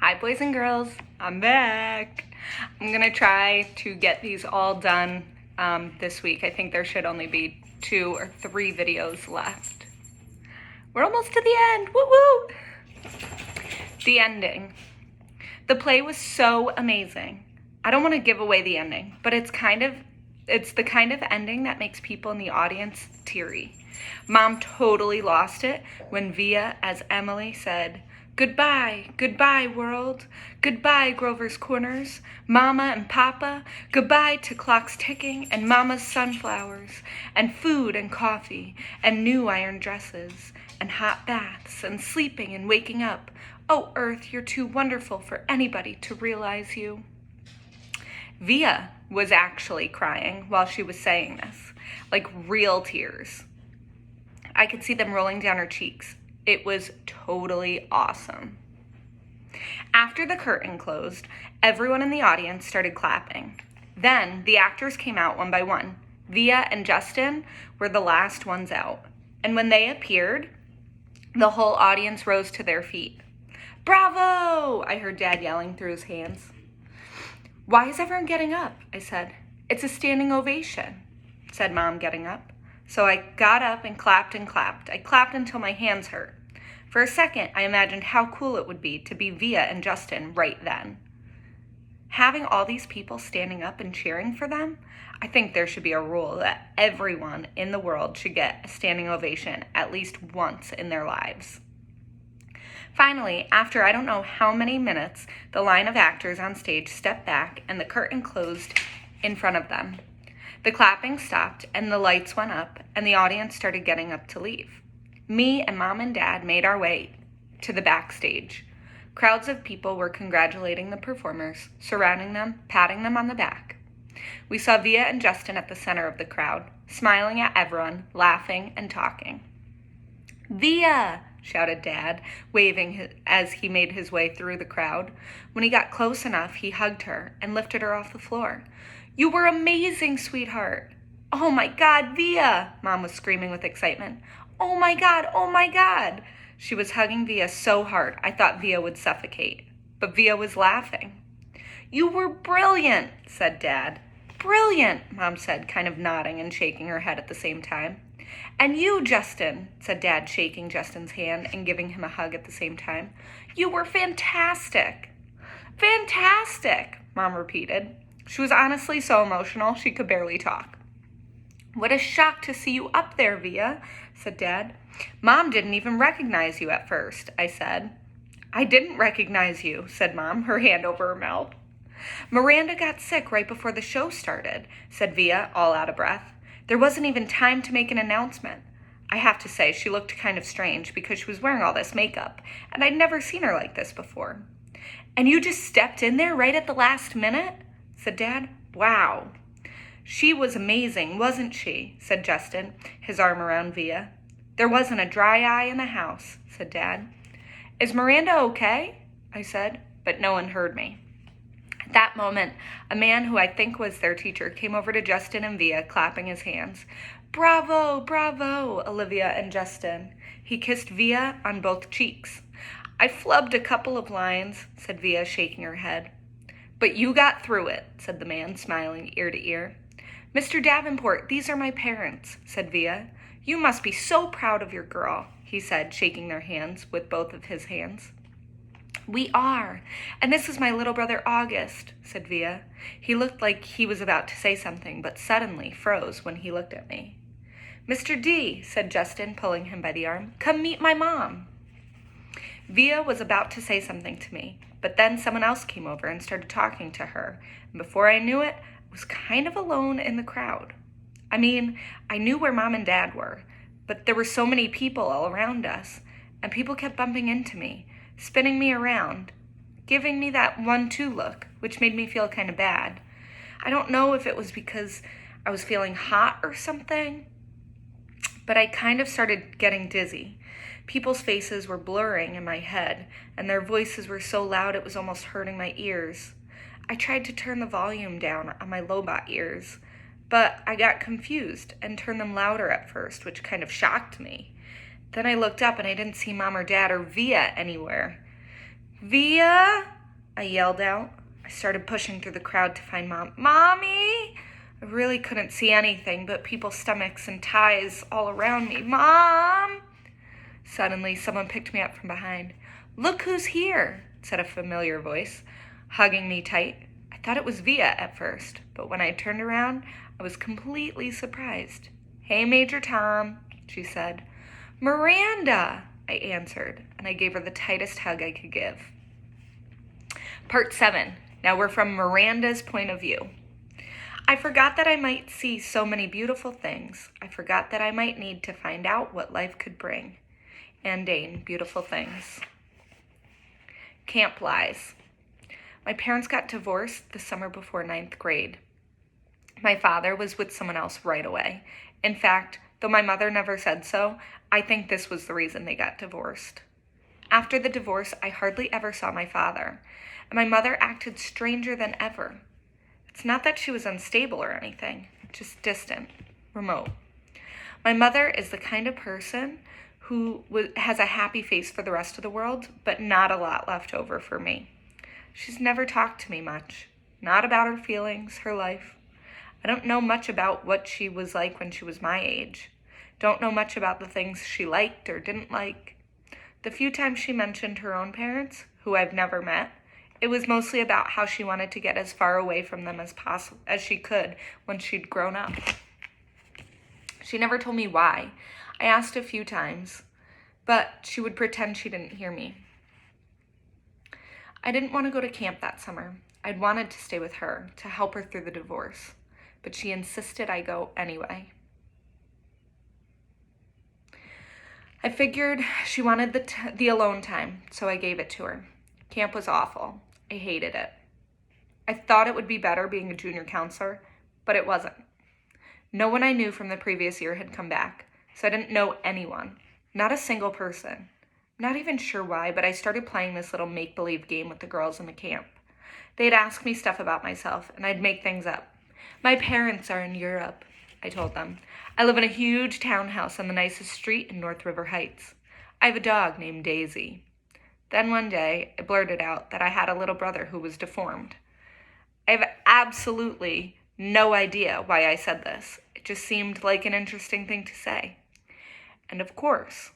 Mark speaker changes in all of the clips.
Speaker 1: Hi boys and girls, I'm back. I'm gonna try to get these all done this week. I think there should only be 2 or 3 videos left. We're almost to the end, woo woo! The ending. The play was so amazing. I don't wanna give away the ending, but it's the kind of ending that makes people in the audience teary. Mom totally lost it when Via, as Emily, said, "Goodbye, goodbye, world. Goodbye, Grover's Corners. Mama and Papa. Goodbye to clocks ticking and Mama's sunflowers and food and coffee and new iron dresses and hot baths and sleeping and waking up. Oh, Earth, you're too wonderful for anybody to realize you." Via was actually crying while she was saying this, like real tears. I could see them rolling down her cheeks. It was totally awesome. After the curtain closed, everyone in the audience started clapping. Then the actors came out one by one. Via and Justin were the last ones out. And when they appeared, the whole audience rose to their feet. "Bravo!" I heard Dad yelling through his hands. "Why is everyone getting up?" I said. "It's a standing ovation," said Mom, getting up. So I got up and clapped and clapped. I clapped until my hands hurt. For a second, I imagined how cool it would be to be Via and Justin right then. Having all these people standing up and cheering for them, I think there should be a rule that everyone in the world should get a standing ovation at least once in their lives. Finally, after I don't know how many minutes, the line of actors on stage stepped back and the curtain closed in front of them. The clapping stopped and the lights went up and the audience started getting up to leave. Me and Mom and Dad made our way to the backstage. Crowds of people were congratulating the performers, surrounding them, patting them on the back. We saw Via and Justin at the center of the crowd, smiling at everyone, laughing and talking. "Via!" shouted Dad, waving as he made his way through the crowd. When he got close enough, he hugged her and lifted her off the floor. "You were amazing, sweetheart." "Oh my God, Via!" Mom was screaming with excitement. "Oh my God, oh my God!" She was hugging Via so hard I thought Via would suffocate. But Via was laughing. "You were brilliant," said Dad. "Brilliant," Mom said, kind of nodding and shaking her head at the same time. "And you, Justin," said Dad, shaking Justin's hand and giving him a hug at the same time. "You were fantastic." "Fantastic," Mom repeated. She was honestly so emotional she could barely talk. "What a shock to see you up there, Via," said Dad. "Mom didn't even recognize you at first," I said. "I didn't recognize you," said Mom, her hand over her mouth. "Miranda got sick right before the show started," said Via, all out of breath. "There wasn't even time to make an announcement." I have to say, she looked kind of strange because she was wearing all this makeup, and I'd never seen her like this before. "And you just stepped in there right at the last minute?" said Dad. "Wow." "She was amazing, wasn't she?" said Justin, his arm around Via. "There wasn't a dry eye in the house," said Dad. "Is Miranda okay?" I said, but no one heard me. At that moment, a man who I think was their teacher came over to Justin and Via, clapping his hands. "Bravo, bravo, Olivia and Justin." He kissed Via on both cheeks. "I flubbed a couple of lines," said Via, shaking her head. "But you got through it," said the man, smiling ear to ear. "Mr. Davenport, these are my parents," said Via. "You must be so proud of your girl," he said, shaking their hands with both of his hands. "We are. And this is my little brother August," said Via. He looked like he was about to say something, but suddenly froze when he looked at me. "Mr. D," said Justin, pulling him by the arm, "come meet my mom." Via was about to say something to me, but then someone else came over and started talking to her, and before I knew it, I was kind of alone in the crowd. I mean, I knew where Mom and Dad were, but there were so many people all around us, and people kept bumping into me, spinning me around, giving me that 1-2 look, which made me feel kind of bad. I don't know if it was because I was feeling hot or something, but I kind of started getting dizzy. People's faces were blurring in my head, and their voices were so loud it was almost hurting my ears. I tried to turn the volume down on my Lobot ears, but I got confused and turned them louder at first, which kind of shocked me. Then I looked up and I didn't see Mom or Dad or Via anywhere. Via, I yelled out. I started pushing through the crowd to find Mom. Mommy! I really couldn't see anything but people's stomachs and ties all around me. Mom! Suddenly, someone picked me up from behind. Look who's here, said a familiar voice, hugging me tight. I thought it was Via at first, but when I turned around, I was completely surprised. Hey, Major Tom, she said. Miranda, I answered, and I gave her the tightest hug I could give. Part 7. Now we're from Miranda's point of view. I forgot that I might see so many beautiful things. I forgot that I might need to find out what life could bring. And Dane, beautiful things. Camp lies. My parents got divorced the summer before 9th grade. My father was with someone else right away. In fact, though my mother never said so, I think this was the reason they got divorced. After the divorce, I hardly ever saw my father, and my mother acted stranger than ever. It's not that she was unstable or anything, just distant, remote. My mother is the kind of person who has a happy face for the rest of the world, but not a lot left over for me. She's never talked to me much, not about her feelings, her life. I don't know much about what she was like when she was my age. Don't know much about the things she liked or didn't like. The few times she mentioned her own parents, who I've never met, it was mostly about how she wanted to get as far away from them as possible as she could when she'd grown up. She never told me why. I asked a few times, but she would pretend she didn't hear me. I didn't want to go to camp that summer. I'd wanted to stay with her, to help her through the divorce, but she insisted I go anyway. I figured she wanted the alone time, so I gave it to her. Camp was awful. I hated it. I thought it would be better being a junior counselor, but it wasn't. No one I knew from the previous year had come back, so I didn't know anyone, not a single person. I'm not even sure why, but I started playing this little make-believe game with the girls in the camp. They'd ask me stuff about myself, and I'd make things up. My parents are in Europe, I told them. I live in a huge townhouse on the nicest street in North River Heights. I have a dog named Daisy. Then one day, I blurted out that I had a little brother who was deformed. I have absolutely no idea why I said this. It just seemed like an interesting thing to say. And of course,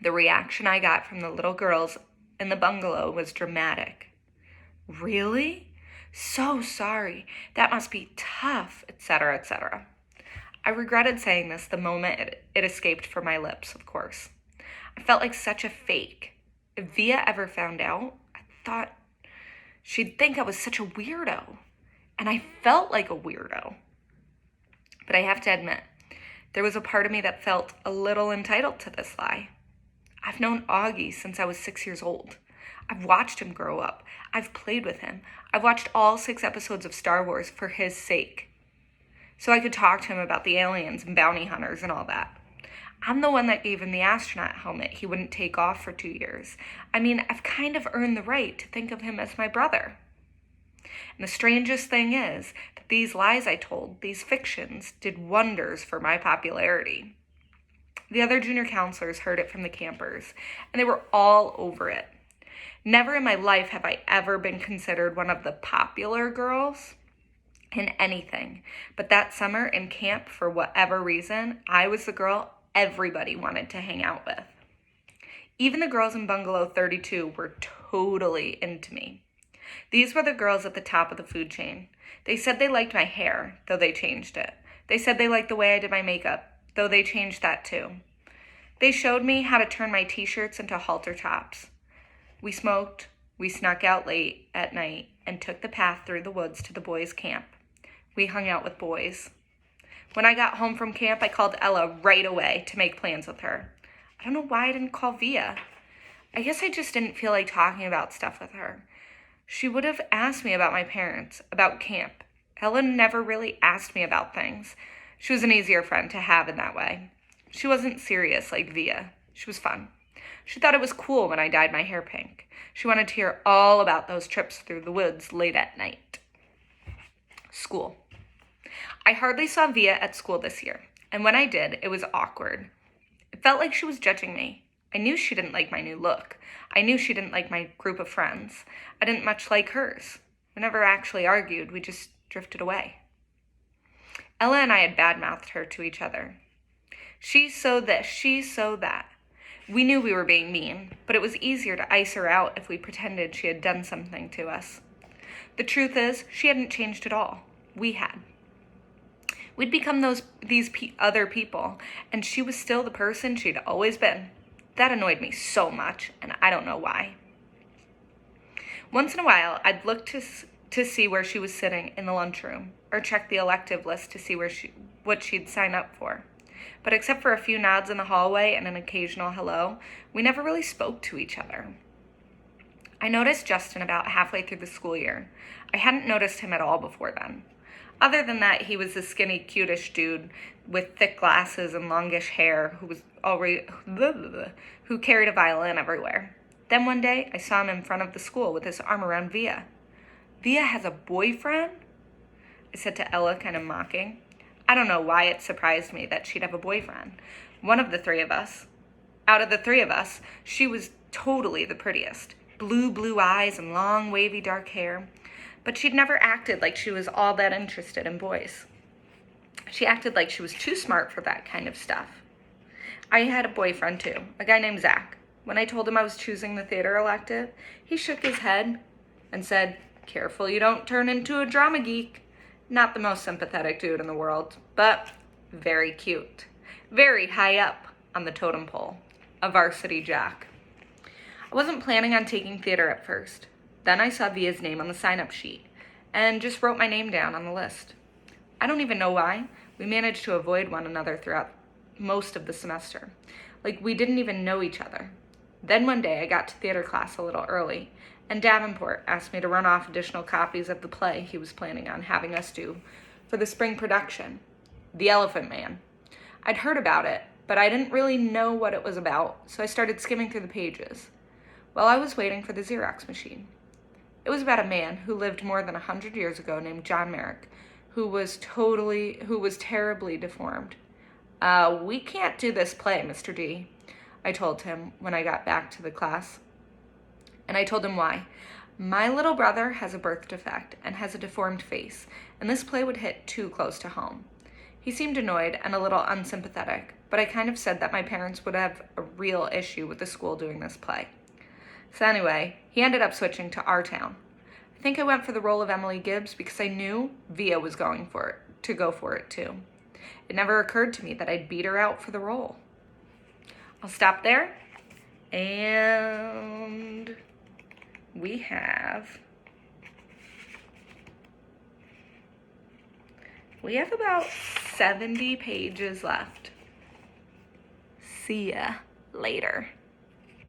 Speaker 1: the reaction I got from the little girls in the bungalow was dramatic. Really? So sorry. That must be tough, etc., etc. I regretted saying this the moment it escaped from my lips, of course. I felt like such a fake. If Via ever found out, I thought she'd think I was such a weirdo. And I felt like a weirdo. But I have to admit, there was a part of me that felt a little entitled to this lie. I've known Augie since I was 6 years old. I've watched him grow up. I've played with him. I've watched all 6 episodes of Star Wars for his sake, so I could talk to him about the aliens and bounty hunters and all that. I'm the one that gave him the astronaut helmet he wouldn't take off for 2 years. I mean, I've kind of earned the right to think of him as my brother. And the strangest thing is that these lies I told, these fictions, did wonders for my popularity. The other junior counselors heard it from the campers, and they were all over it. Never in my life have I ever been considered one of the popular girls in anything. But that summer in camp, for whatever reason, I was the girl everybody wanted to hang out with. Even the girls in Bungalow 32 were totally into me. These were the girls at the top of the food chain. They said they liked my hair, though they changed it. They said they liked the way I did my makeup, though they changed that too. They showed me how to turn my t-shirts into halter tops. We smoked, we snuck out late at night, and took the path through the woods to the boys' camp. We hung out with boys. When I got home from camp, I called Ella right away to make plans with her. I don't know why I didn't call Via. I guess I just didn't feel like talking about stuff with her. She would have asked me about my parents, about camp. Ella never really asked me about things. She was an easier friend to have in that way. She wasn't serious like Via. She was fun. She thought it was cool when I dyed my hair pink. She wanted to hear all about those trips through the woods late at night. School. I hardly saw Via at school this year, and when I did, it was awkward. It felt like she was judging me. I knew she didn't like my new look. I knew she didn't like my group of friends. I didn't much like hers. We never actually argued, we just drifted away. Ella and I had badmouthed her to each other. She's so this, she's so that. We knew we were being mean, but it was easier to ice her out if we pretended she had done something to us. The truth is, she hadn't changed at all. We had. We'd become these other people, and she was still the person she'd always been. That annoyed me so much, and I don't know why. Once in a while, I'd look to see where she was sitting in the lunchroom, or check the elective list to see what she'd sign up for. But except for a few nods in the hallway and an occasional hello, we never really spoke to each other. I noticed Justin about halfway through the school year. I hadn't noticed him at all before then. Other than that, he was a skinny, cutish dude with thick glasses and longish hair who carried a violin everywhere. Then one day, I saw him in front of the school with his arm around Via. Via has a boyfriend? I said to Ella, kind of mocking. I don't know why it surprised me that she'd have a boyfriend. One of the three of us. Out of the three of us, she was totally the prettiest. Blue eyes and long, wavy, dark hair. But she'd never acted like she was all that interested in boys. She acted like she was too smart for that kind of stuff. I had a boyfriend too, a guy named Zach. When I told him I was choosing the theater elective, he shook his head and said, "Careful you don't turn into a drama geek." Not the most sympathetic dude in the world, but very cute. Very high up on the totem pole, a varsity jock. I wasn't planning on taking theater at first. Then I saw Via's name on the sign-up sheet and just wrote my name down on the list. I don't even know why. We managed to avoid one another throughout most of the semester. Like we didn't even know each other. Then one day I got to theater class a little early, and Davenport asked me to run off additional copies of the play he was planning on having us do for the spring production, The Elephant Man. I'd heard about it, but I didn't really know what it was about, so I started skimming through the pages while I was waiting for the Xerox machine. It was about a man who lived more than 100 years ago named John Merrick, who was terribly deformed. We can't do this play, Mr. D, I told him when I got back to the class. And I told him why. My little brother has a birth defect and has a deformed face, and this play would hit too close to home. He seemed annoyed and a little unsympathetic, but I kind of said that my parents would have a real issue with the school doing this play. So anyway, he ended up switching to our town. I think I went for the role of Emily Gibbs because I knew Via was going to go for it too. It never occurred to me that I'd beat her out for the role. I'll stop there, and we have about 70 pages left. See ya later.